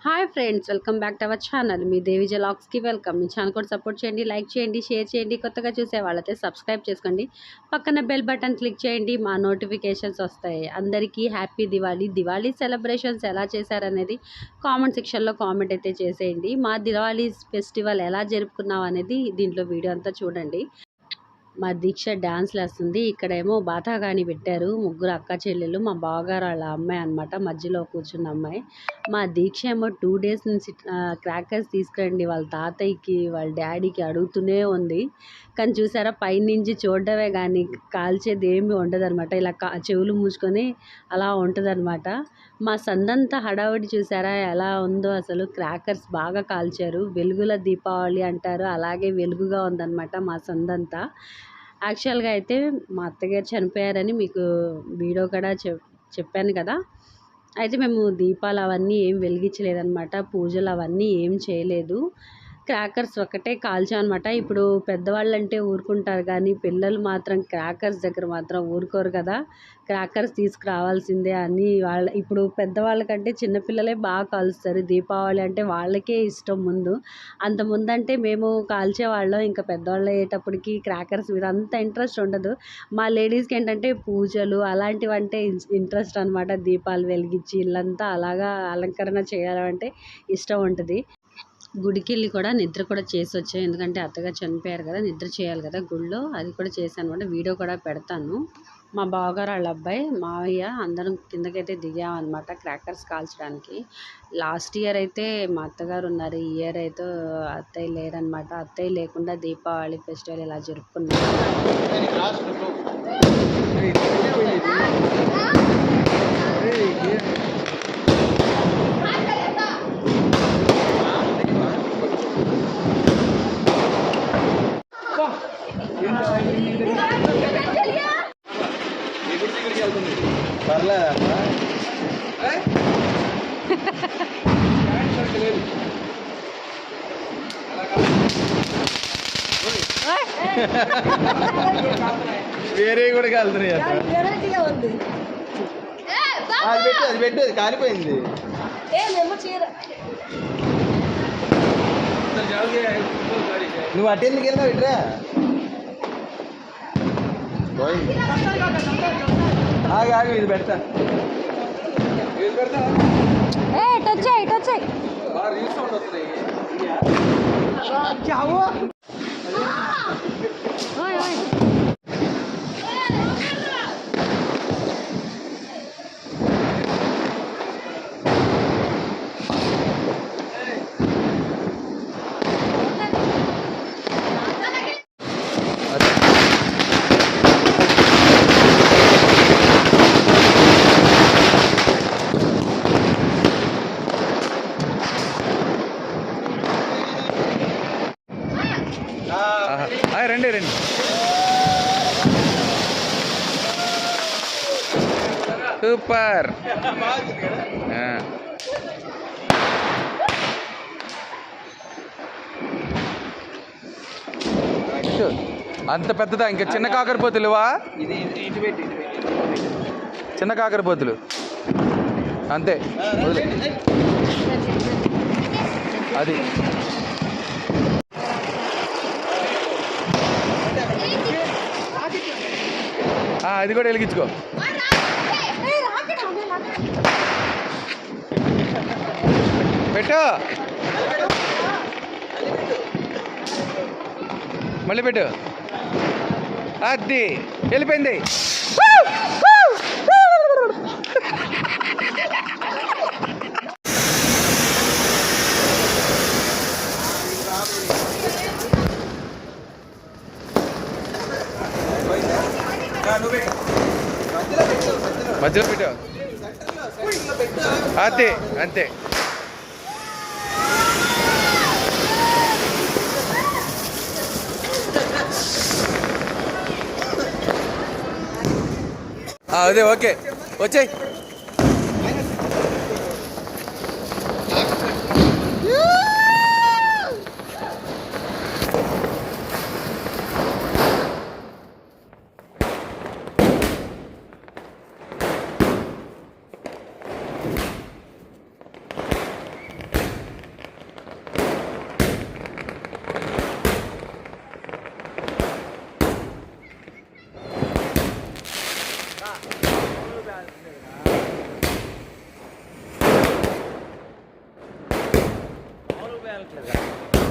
Hi friends, welcome back to our channel. మీ దేవిజ లాగ్స్కి welcome. మీ ఛానల్ కూడా సపోర్ట్ చేయండి, లైక్ చేయండి, షేర్ చేయండి. కొత్తగా చూసే వాళ్ళైతే సబ్స్క్రైబ్ చేసుకోండి. పక్కన బెల్ బటన్ క్లిక్ చేయండి, మా నోటిఫికేషన్స్ వస్తాయి. అందరికీ హ్యాపీ దివాళీ. దివాళీ సెలబ్రేషన్స్ ఎలా చేశారనేది కామెంట్ సెక్షన్లో కామెంట్ అయితే చేసేయండి. మా దివాళీ ఫెస్టివల్ ఎలా జరుపుకున్నాం అనేది దీంట్లో వీడియో అంతా చూడండి. మా దీక్ష డ్యాన్స్లు వేస్తుంది. ఇక్కడేమో బాతాగాని పెట్టారు. ముగ్గురు అక్క చెల్లెలు, మా బావగారు వాళ్ళ అమ్మాయి అనమాట, మధ్యలో కూర్చున్న అమ్మాయి. మా దీక్ష ఏమో 2 days నుంచి క్రాకర్స్ తీసుకురండి వాళ్ళ తాతయ్యకి వాళ్ళ డాడీకి అడుగుతూనే ఉంది. కానీ చూసారా, పైనుంచి చూడడమే కానీ కాల్చేది ఏమి ఉండదన్నమాట. ఇలా చెవులు మూసుకొని అలా ఉంటుందన్నమాట. మా సందంతా హడావిడి చూసారా ఎలా ఉందో. అసలు క్రాకర్స్ బాగా కాల్చారు. వెలుగుల దీపావళి అంటారు, అలాగే వెలుగుగా ఉందన్నమాట మా సందంతా. యాక్చువల్గా అయితే మా అత్తగారు చనిపోయారని మీకు వీడియో కూడా చెప్పాను కదా. అయితే మేము దీపాలు అవన్నీ ఏం వెలిగించలేదన్నమాట, పూజలు అవన్నీ ఏం చేయలేదు. క్రాకర్స్ ఒక్కటే కాల్చామన్నమాట. ఇప్పుడు పెద్దవాళ్ళు అంటే ఊరుకుంటారు, కానీ పిల్లలు మాత్రం క్రాకర్స్ దగ్గర మాత్రం ఊరుకోరు కదా. క్రాకర్స్ తీసుకురావాల్సిందే అని ఇప్పుడు పెద్దవాళ్ళకంటే చిన్నపిల్లలే బాగా కాలుస్తారు. దీపావళి అంటే వాళ్ళకే ఇష్టం ముందు. అంత ముందంటే మేము కాల్చేవాళ్ళం, ఇంకా పెద్దవాళ్ళు అయ్యేటప్పటికి క్రాకర్స్ మీద అంత ఇంట్రెస్ట్ ఉండదు. మా లేడీస్కి ఏంటంటే పూజలు అలాంటివి అంటే ఇంట్రెస్ట్ అనమాట. దీపాలు వెలిగించి ఇల్లంతా అలాగా అలంకరణ చేయాలంటే ఇష్టం ఉంటుంది. గుడికి వెళ్ళి కూడా నిద్ర కూడా చేసి వచ్చాను, ఎందుకంటే అత్తగా చనిపోయారు కదా, నిద్ర చేయాలి కదా గుళ్ళో. అది కూడా చేశాను అనమాట. వీడియో కూడా పెడతాను. మా బావగారు వాళ్ళ అబ్బాయి మావయ్య అందరం కిందకైతే దిగామన్నమాట క్రాకర్స్ కాల్చడానికి. లాస్ట్ ఇయర్ అయితే మా అత్తగారు ఉన్నారు, ఈ ఇయర్ అయితే అత్తయ్య లేరనమాట. అత్తయ్య లేకుండా దీపావళి ఫెస్టివల్ ఇలా జరుపుకున్నాం. వేరే కూడా కాలుతున్నాయి. అది పెట్టు అది కాలిపోయింది. నువ్వు అటెందుకు వెళ్ళినావు ఇట్రా. ఆగు ఇది పెడతా. రండి రండి. సూపర్. అంత పెద్దదా? ఇంకా చిన్న కాకరపోతులువా? చిన్న కాకరపోతులు అంతే. అది అది కూడా వెలిగించుకో. పెట్టు, మళ్ళీ పెట్టు. అది వెళ్ళిపోయింది. మధ్యలో పెట్టు. అంతే అంతే. అదే ఓకే, వచ్చాయి. వెళ్ళట్లేదు